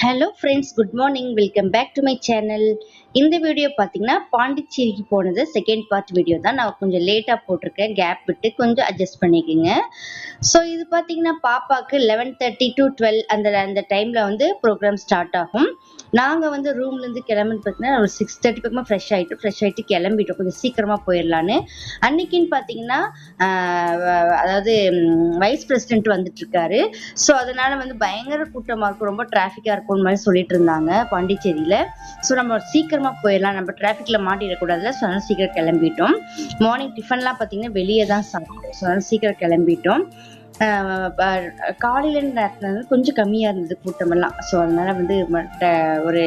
Hello friends, good morning. Welcome back to my channel. இந்த video பார்த்தீங்கன்னா பாண்டிச்சேரிக்கு போனது செகண்ட் பார்ட் வீடியோ தான். நான் கொஞ்சம் லேட்டாக போட்டிருக்கேன், கேப் விட்டு கொஞ்சம் அட்ஜஸ்ட் பண்ணிக்கோங்க. ஸோ இது பார்த்தீங்கன்னா பாப்பாவுக்கு 11:30 to 12 அந்த அந்த டைமில் வந்து ப்ரோக்ராம் ஸ்டார்ட் ஆகும். நாங்கள் வந்து ரூம்லேருந்து கிளம்புன்னு பார்த்தீங்கன்னா ஒரு 6:30 பக்கமாக ஃப்ரெஷ் ஆகிட்டு கிளம்பிட்டோம், கொஞ்சம் சீக்கிரமாக போயிடலான்னு. அன்னைக்குன்னு பார்த்தீங்கன்னா அதாவது வைஸ் பிரசிடென்ட் வந்துட்டு இருக்காரு. ஸோ அதனால வந்து பயங்கர கூட்டமாக இருக்கும், ரொம்ப டிராஃபிக்காக இருக்கும்னு மாதிரி சொல்லிட்டு இருந்தாங்க பாண்டிச்சேரியில். ஸோ நம்ம சீக்கிரமாக போயிடலாம், நம்ம டிராஃபிக்கில் மாட்டிடக்கூடாதுல. ஸோ அதனால சீக்கிரம் கிளம்பிட்டோம். மார்னிங் டிஃபன்லாம் பார்த்தீங்கன்னா வெளியே தான் சாப்பிட்டோம். ஸோ அதனால சீக்கிரம் கிளம்பிட்டோம். காலையில நேரத்துல கொஞ்சம் கம்மியா இருந்தது கூட்டமெல்லாம். ஸோ அதனால வந்து ஒரு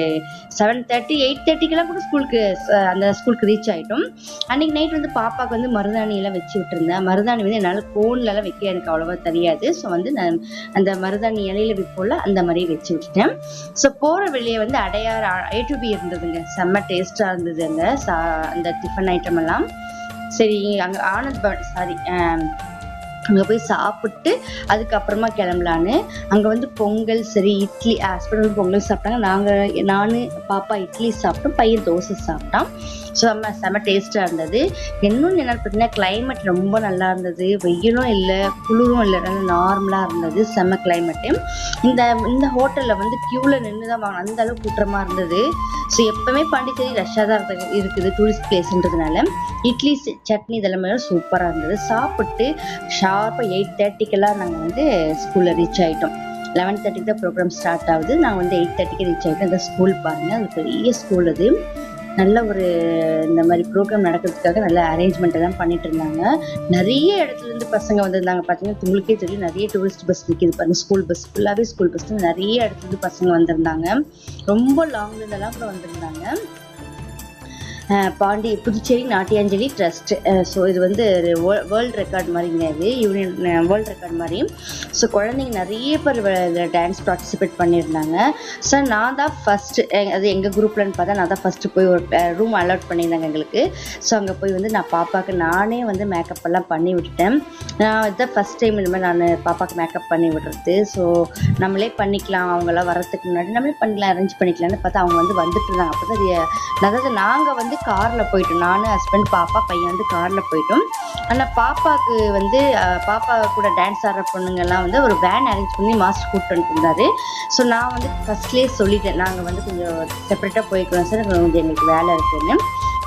7:30 8:30க்கெல்லாம் கூட அந்த ஸ்கூலுக்கு ரீச் ஆயிட்டோம். அன்னைக்கு நைட் வந்து பாப்பாவுக்கு வந்து மருதாணி எல்லாம் வச்சு விட்டுருந்தேன். மருதாணி வந்து என்னால் கோன்ல எல்லாம் வைக்க எனக்கு அவ்வளவா தெரியாது. ஸோ வந்து நான் அந்த மருதாணி இலையில வைப்போல அந்த மாதிரி வச்சு விட்டுட்டேன். ஸோ போற வெளியே வந்து அடையார் A to B இருந்ததுங்க, செம்ம டேஸ்டா இருந்தது அந்த டிஃபன் ஐட்டம் எல்லாம். சரி, அங்க ஆனந்த் சாரி அங்கே போய் சாப்பிட்டு அதுக்கப்புறமா கிளம்பலான்னு. அங்கே வந்து பொங்கல், சரி இட்லி, ஹஸ்பண்ட் வந்து பொங்கல் சாப்பிட்டாங்க, நான் பாப்பா இட்லி சாப்பிட்டோம், பையன் தோசை சாப்பிட்டான். ஸோ செம்ம டேஸ்ட்டாக இருந்தது. இன்னொன்று என்னென்னு பார்த்தீங்கன்னா கிளைமேட் ரொம்ப நல்லா இருந்தது, வெயிலும் இல்லை குளிரும் இல்லை, நல்லா நார்மலாக இருந்தது, செம்ம கிளைமேட்டு. இந்த ஹோட்டலில் வந்து க்யூவில் நின்று தான் வாங்கணும், அந்த அளவுக்கு கூட்டமாக இருந்தது. ஸோ எப்போவுமே பாண்டிச்சேரி ரஷ்ஷாக தான் இருக்குது, டூரிஸ்ட் பிளேஸ்ன்றதுனால. இட்லி சட்னி இதெல்லாமே சூப்பராக இருந்தது. சாப்பிட்டு ஷார்ப்பாக 8:30க்கெல்லாம் நாங்கள் வந்து ஸ்கூலில் ரீச் ஆகிட்டோம். 11:30க்கு தான் ப்ரோக்ராம் ஸ்டார்ட் ஆகுது, நாங்கள் வந்து 8:30க்கு ரீச் ஆகிட்டோம். அந்த ஸ்கூல் பாருங்கள், அது பெரிய ஸ்கூல். அது நல்ல ஒரு இந்த மாதிரி ப்ரோக்ராம் நடக்கிறதுக்காக நல்ல அரேஞ்ச்மெண்ட் எல்லாம் பண்ணிட்டு இருந்தாங்க. நிறைய இடத்துல இருந்து பசங்க வந்திருந்தாங்க. பார்த்தீங்கன்னா உங்களுக்கே தெரியும், நிறைய டூரிஸ்ட் பஸ் நிற்கிது பாருங்க, ஸ்கூல் பஸ் ஃபுல்லாகவே ஸ்கூல் பஸ் தான். நிறைய இடத்துல இருந்து பசங்க வந்திருந்தாங்க, ரொம்ப லாங்ல இருந்தெல்லாம் கூட வந்திருந்தாங்க. புதுச்சேரி நாட்டியாஞ்சலி ட்ரஸ்ட். ஸோ இது வந்து வேர்ல்டு ரெக்கார்ட் மாதிரிங்க, இது யூனியன் வேர்ல்டு ரெக்கார்ட் மாதிரி. ஸோ குழந்தைங்க நிறைய பேர் டான்ஸ் பார்ட்டிசிபேட் பண்ணியிருந்தாங்க. ஸோ நான் தான் ஃபஸ்ட்டு, அது எங்கள் குரூப்லன்னு பார்த்தா நான் தான் ஃபஸ்ட்டு போய் ஒரு ரூம் அலாட் பண்ணியிருந்தாங்க எங்களுக்கு. ஸோ அங்கே போய் வந்து நான் பாப்பாவுக்கு நானே வந்து மேக்கப் எல்லாம் பண்ணி விட்டுட்டேன். நான் இதுதான் ஃபஸ்ட் டைம் இந்த மாதிரி நான் பாப்பாவுக்கு மேக்கப் பண்ணி விடுறது. ஸோ நம்மளே பண்ணிக்கலாம், அவங்களாம் வரத்துக்கு முன்னாடி நம்மளே பண்ணிக்கலாம், அரேஞ்ச் பண்ணிக்கலாம்னு பார்த்தா அவங்க வந்து வந்துட்டு இருந்தாங்க. அப்போ தான் அதாவது நாங்கள் வந்து காரில் போயிட்டோம், நான் ஹஸ்பண்ட் பாப்பா பையன் வந்து காரில் போயிட்டோம். ஆனால் பாப்பாவுக்கு வந்து பாப்பா கூட டான்ஸ் ஆடுற பொண்ணுங்கெல்லாம் வந்து ஒரு வேன் அரேஞ்ச் பண்ணி மாஸ்டர் கூப்பிட்டு வந்துருந்தாரு. ஸோ நான் வந்து ஃபஸ்ட்லேயே சொல்லிட்டேன், நாங்கள் வந்து கொஞ்சம் செப்பரேட்டாக போய்க்கிறோம் சார், கொஞ்சம் எங்களுக்கு வேலை இருக்குன்னு.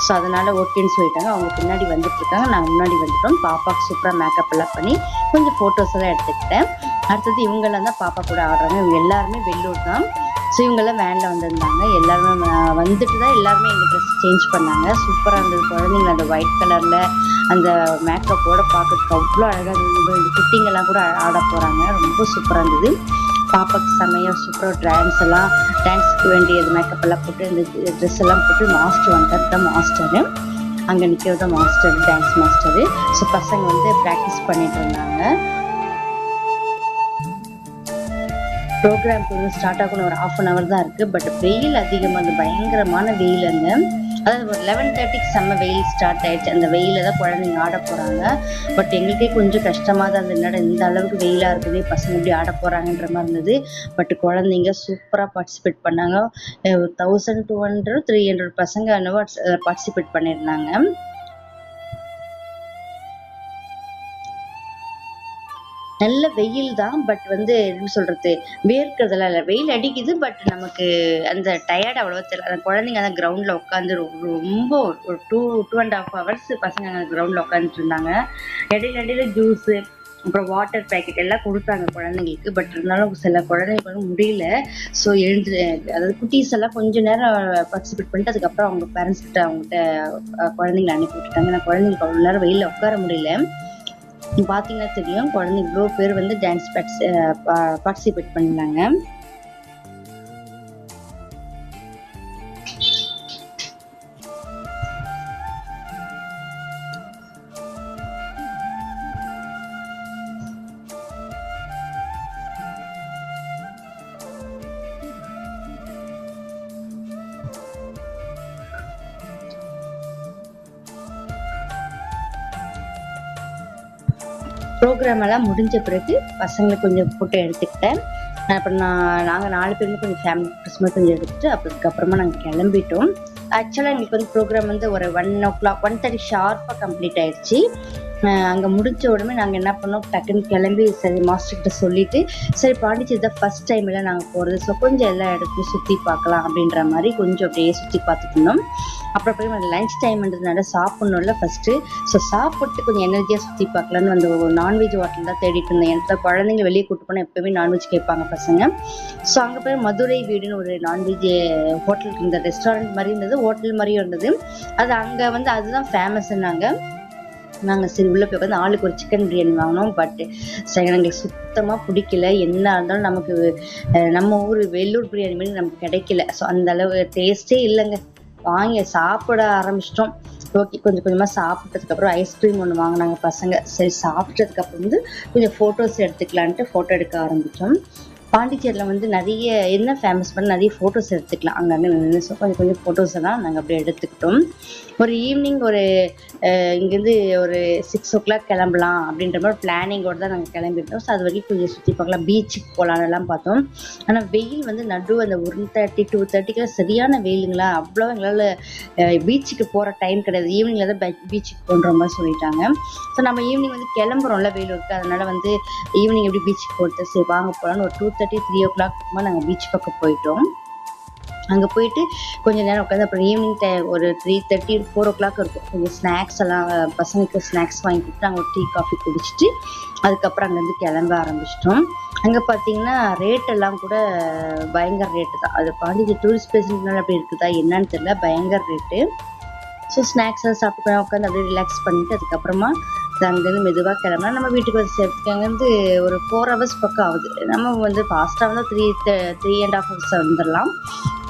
ஸோ அதனால் ஓகேன்னு சொல்லிட்டாங்க. அவங்க பின்னாடி வந்துட்டுருக்காங்க, நாங்கள் முன்னாடி வந்துட்டோம். பாப்பாவுக்கு சூப்பராக மேக்கப் எல்லாம் பண்ணி கொஞ்சம் ஃபோட்டோஸ் எல்லாம் எடுத்துக்கிட்டேன். அடுத்தது இவங்கெல்லாம் தான் பாப்பா கூட ஆடுறாங்க, இவங்க எல்லாருமே வெள்ளூர் தான். ஸோ இவங்கெல்லாம் வேனில் வந்திருந்தாங்க. எல்லாருமே வந்துட்டு தான் எல்லாருமே எங்கள் ட்ரெஸ் சேஞ்ச் பண்ணாங்க. சூப்பராக இருந்தது. குழந்தைங்க அந்த ஒயிட் கலரில் அந்த மேக்கப்போட பார்க்கறதுக்கு அவ்வளோ அழகாக இருந்தது. இந்த குட்டிங்கெல்லாம் கூட ஆட போகிறாங்க, ரொம்ப சூப்பராக இருந்தது. பாப்பாக்கு செம்மையாக சூப்பராக டான்ஸுக்கு வேண்டியது மேக்கப் எல்லாம் போட்டு இந்த ட்ரெஸ் எல்லாம் போட்டு மாஸ்டர் வந்துட்டார், தான் மாஸ்டரு. அங்கே நிற்கிறது தான் மாஸ்டர், டான்ஸ் மாஸ்டரு. ஸோ பசங்க வந்து ப்ராக்டிஸ் பண்ணிட்டு இருந்தாங்க. ப்ரோக்ராம்க்கு வந்து ஸ்டார்ட் ஆகணும், ஒரு 1/2 hour தான் இருக்குது. பட் வெயில் அதிகமாக, அந்த பயங்கரமான வெயில். அங்கே அதாவது ஒரு 11:30க்கு செம்ம வெயில் ஸ்டார்ட் ஆயிடுச்சு. அந்த வெயிலில் தான் குழந்தைங்க ஆட போகிறாங்க. பட் எங்களுக்கே கொஞ்சம் கஷ்டமாக தான் இருந்தது, என்னடா இந்த அளவுக்கு வெயிலாக இருக்குது, பசங்க இப்படி ஆட போகிறாங்கன்ற மாதிரி இருந்தது. பட் குழந்தைங்க சூப்பராக பார்ட்டிசிபேட் பண்ணாங்க. 1200 300 பசங்க என்னவோ பார்ட்டிசிபேட் பண்ணியிருந்தாங்க. நல்ல வெயில் தான், பட் வந்து என்ன சொல்றது, வேர்க்கிறதுலாம் இல்லை, வெயில் அடிக்குது. பட் நமக்கு அந்த டயர்ட் அவ்வளோவா தெரியல. அந்த குழந்தைங்க அந்த கிரவுண்டில் உட்காந்து ரொம்ப ஒரு 2.5 hours பசங்க அந்த கிரவுண்டில் உட்காந்துட்டு இருந்தாங்க. இடையில ஜூஸு, அப்புறம் வாட்டர் பேக்கெட் எல்லாம் கொடுத்தாங்க குழந்தைங்களுக்கு. பட் இருந்தாலும் சில குழந்தைங்களுக்கு முடியல. ஸோ அதாவது குட்டீஸ் எல்லாம் கொஞ்சம் நேரம் பார்ட்டிசிபேட் பண்ணிட்டு அதுக்கப்புறம் அவங்க பேரண்ட்ஸ் கிட்ட அவங்ககிட்ட குழந்தைங்களை அனுப்பி விட்டுட்டாங்க. நான் குழந்தைங்களுக்கு அவ்வளோ நேரம் வெயிலில் உட்கார முடியல. பார்த்தீங்கன்னா தெரியும், குழந்தை இவ்வளோ பேர் வந்து டான்ஸ் பார்ட்டிசிபேட் பண்ணாங்க. ப்ரோக்ராம் எல்லாம் முடிஞ்ச பிறகு பசங்களை கொஞ்சம் ஃபோட்டோ எடுத்துக்கிட்டேன். அப்புறம் நாங்கள் 4 பேருமே கொஞ்சம் ஃபேமிலி கிறிஸ்மஸ் கொஞ்சம் எடுத்துட்டு அதுக்கப்புறமா நாங்கள் கிளம்பிட்டோம். ஆக்சுவலாக எங்களுக்கு வந்து ப்ரோக்ராம் வந்து ஒரு 1:00 1:30 ஷார்ப்பாக கம்ப்ளீட் ஆயிடுச்சு. அங்கே முடிச்ச உடனே நாங்கள் என்ன பண்ணோம், டக்குன்னு கிளம்பி சரி மாஸ்டர்கிட்ட சொல்லிட்டு, சரி பாண்டிச்சேரி தான் ஃபர்ஸ்ட் டைம் எல்லாம் நாங்கள் போகிறது, ஸோ கொஞ்சம் எல்லா இடத்தையும் சுற்றி பார்க்கலாம் அப்படின்ற மாதிரி கொஞ்சம் அப்படியே சுற்றி பார்த்துட்டு இருந்தோம். அப்புறம் போய் லஞ்ச் டைம்ன்றதுனால சாப்பிட்ணும்ல ஃபஸ்ட்டு, ஸோ சாப்பிட்டு கொஞ்சம் எனர்ஜியாக சுற்றி பார்க்கலான்னு அந்த ஒரு நான்வெஜ் ஹோட்டல் தான் தேடிட்டு இருந்தேன். எனக்கு குழந்தைங்க வெளியே கூட்டு போனால் எப்பவுமே நான்வெஜ் கேட்பாங்க பசங்க. ஸோ அங்கே போய் மதுரை வீடுன்னு ஒரு நான்வெஜ் ஹோட்டல் இருந்த ரெஸ்டாரண்ட் மாதிரி இருந்தது, ஹோட்டல் மாதிரியும் இருந்தது. அது அங்கே வந்து அதுதான் ஃபேமஸ்ன்னாங்க. நாங்கள் சரி உள்ளே போய் உட்காந்து ஆளுக்கு ஒரு சிக்கன் பிரியாணி வாங்கினோம். பட் சரி எங்களுக்கு சுத்தமாக பிடிக்கல. என்ன இருந்தாலும் நமக்கு நம்ம ஊர் வெள்ளூர் பிரியாணி மாதிரி நமக்கு கிடைக்கல. ஸோ அந்த அளவு டேஸ்ட்டே இல்லைங்க. வாங்கி சாப்பிட ஆரம்பிச்சிட்டோம். ஓகே, கொஞ்சம் கொஞ்சமாக சாப்பிட்டதுக்கப்புறம் ஐஸ்கிரீம் ஒன்று வாங்கினாங்க பசங்க. சரி சாப்பிட்டதுக்கப்புறம் வந்து கொஞ்சம் ஃபோட்டோஸ் எடுத்துக்கலான்ட்டு ஃபோட்டோ எடுக்க ஆரம்பித்தோம். பாண்டிச்சேரியில் வந்து நிறைய என்ன ஃபேமஸ் பண்ண நிறைய ஃபோட்டோஸ் எடுத்துக்கலாம். அங்கங்கே நின்று கொஞ்சம் கொஞ்சம் ஃபோட்டோஸ் எல்லாம் நாங்கள் அப்படியே எடுத்துக்கிட்டோம். ஒரு ஈவினிங் ஒரு இங்கேருந்து ஒரு 6 o'clock கிளம்பலாம் அப்படின்ற மாதிரி பிளானிங்கோடு தான் நாங்கள் கிளம்பிட்டோம். ஸோ அது வரைக்கும் கொஞ்சம் சுற்றி பார்க்கலாம், பீச்சுக்கு போகலான்லாம் பார்த்தோம். ஆனால் வெயில் வந்து அந்த 1:30 2:30 சரியான வெயிலுங்களா, அவ்வளோ எங்களால் பீச்சுக்கு போகிற டைம் கிடையாது. ஈவினிங்கில் தான் பீச்சுக்கு போன்ற மாதிரி சொல்லிட்டாங்க. ஸோ நம்ம ஈவினிங் வந்து கிளம்புறோம்ல, வெயில் இருக்குது, அதனால் வந்து ஈவினிங் எப்படி பீச்சுக்கு போகிறது, சரி வாங்க போகலான்னு ஒரு 2:30 3 o'clock நாங்கள் பீச் பக்கம் போயிட்டோம். அங்கே போயிட்டு கொஞ்சம் நேரம் உட்காந்து அப்புறம் ஈவினிங் டைம் ஒரு 3:30 4 o'clock இருக்கும். கொஞ்சம் ஸ்நாக்ஸ் எல்லாம் பசங்களுக்கு ஸ்நாக்ஸ் வாங்கி கொடுத்து நாங்கள் ஒரு டீ காஃபி குடிச்சிட்டு அதுக்கப்புறம் அங்கேருந்து கிளம்ப ஆரம்பிச்சிட்டோம். அங்கே பார்த்தீங்கன்னா ரேட் எல்லாம் கூட பயங்கர ரேட்டு தான். அது பாண்டிச்சேரி டூரிஸ்ட் பிளேஸ்னால அப்படி இருக்குதா என்னன்னு தெரியல, பயங்கர ரேட்டு. ஸோ ஸ்நாக்ஸ் எல்லாம் சாப்பிட்டு உட்காந்து அப்படியே ரிலாக்ஸ் பண்ணிட்டு அதுக்கப்புறமா அங்கேருந்து மெதுவாக கிளம்புனா நம்ம வீட்டுக்கு வந்து சேர்த்துக்கு அங்கேருந்து ஒரு 4 hours பக்கம் ஆகுது. நம்ம வந்து ஃபாஸ்ட்டாக வந்து 3.5 hours வந்துடலாம்.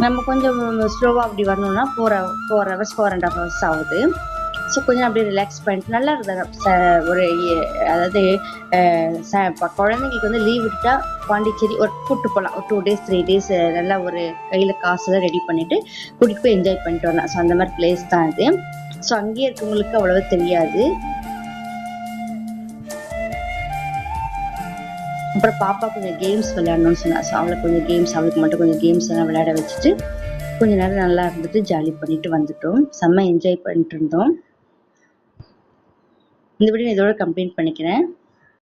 நம்ம கொஞ்சம் ஸ்லோவாக அப்படி வரணும்னா 4 hours 4.5 hours ஆகுது. ஸோ கொஞ்சம் அப்படியே ரிலாக்ஸ் பண்ணிட்டு நல்லா இருந்தாங்க. ஒரு அதாவது குழந்தைங்களுக்கு வந்து லீவ் விட்டுட்டா பாண்டிச்சேரி ஒரு கூப்பிட்டு போகலாம். ஒரு 2 days 3 days நல்லா ஒரு கையில் காசுலாம் ரெடி பண்ணிட்டு கூட்டிகிட்டு போய் என்ஜாய் பண்ணிட்டு வரலாம். ஸோ அந்த மாதிரி பிளேஸ் தான் இது. ஸோ அங்கேயே இருக்கவங்களுக்கு அவ்வளோவா தெரியாது. அப்புறம் பாப்பா கொஞ்சம் கேம்ஸ் விளையாடணும்னு சொன்னா. ஸோ அவளுக்கு மட்டும் கொஞ்சம் கேம்ஸ் எல்லாம் விளையாட வச்சுட்டு கொஞ்ச நேரம் நல்லா இருந்துட்டு ஜாலி பண்ணிட்டு வந்துட்டோம். செம்ம என்ஜாய் பண்ணிட்டு இருந்தோம். இந்த வீடியோ இதோட கம்ப்ளீட் பண்ணிக்கிறேன்.